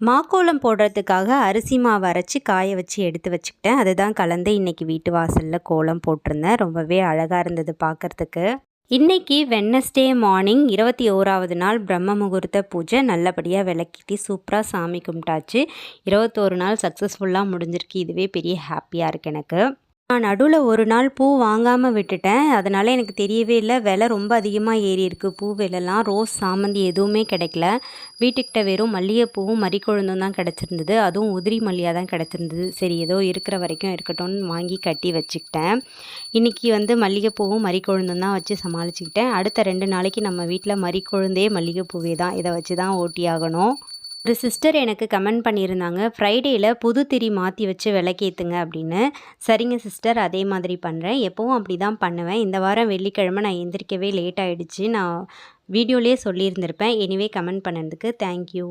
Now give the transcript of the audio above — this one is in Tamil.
மாக்கோலம் போடுறதுக்காக அரிசி மாவு அரைச்சி காய வச்சு எடுத்து வச்சுக்கிட்டேன். அதுதான் கலந்து இன்றைக்கி வீட்டு வாசலில் கோலம் போட்டிருந்தேன். ரொம்பவே அழகாக இருந்தது பார்க்குறதுக்கு. இன்றைக்கி வெட்னஸ்டே மார்னிங் 21வது நாள் பிரம்ம முகூர்த்த பூஜை நல்லபடியாக விளக்கிட்டு சூப்பராக சாமி கும்பிட்டாச்சு. 21 நாள் சக்ஸஸ்ஃபுல்லாக முடிஞ்சிருக்கு. இதுவே பெரிய ஹாப்பியாக இருக்குது எனக்கு. நான் நடுவில் ஒரு நாள் பூ வாங்காமல் விட்டுட்டேன். அதனால் எனக்கு தெரியவே இல்லை. விலை ரொம்ப அதிகமாக ஏறி இருக்குது. பூ விலைலாம் ரோஸ் சாமந்தி எதுவுமே கிடைக்கல. வீட்டுக்கிட்ட வெறும் மல்லிகைப்பூவும் மறிக்கொழுந்தும் தான் கிடச்சிருந்தது. அதுவும் உதிரி மல்லியாக தான் கிடச்சிருந்தது. சரி ஏதோ இருக்கிற வரைக்கும் இருக்கட்டும்னு வாங்கி கட்டி வச்சுக்கிட்டேன். இன்றைக்கி மல்லிகைப்பூவும் மறிக்கொழுந்தும் தான் வச்சு சமாளிச்சுக்கிட்டேன். அடுத்த 2 நாளைக்கு நம்ம வீட்டில் மறிக்கொழுந்தே மல்லிகைப்பூவே தான். இதை வச்சு தான் ஓட்டி ஆகணும். ஒரு சிஸ்டர் எனக்கு கமெண்ட் பண்ணியிருந்தாங்க, ஃப்ரைடேயில் புது திரி மாற்றி வச்சு விளக்கேற்றுங்க அப்படின்னு. சரிங்க சிஸ்டர், அதே மாதிரி பண்ணுறேன். எப்போவும் அப்படி தான் பண்ணுவேன். இந்த வாரம் வெள்ளிக்கிழமை நான் எந்திரிக்கவே லேட் ஆகிடுச்சு. நான் வீடியோலேயே சொல்லியிருந்திருப்பேன். எனிவே கமெண்ட் பண்ணதுக்கு தேங்க்யூ.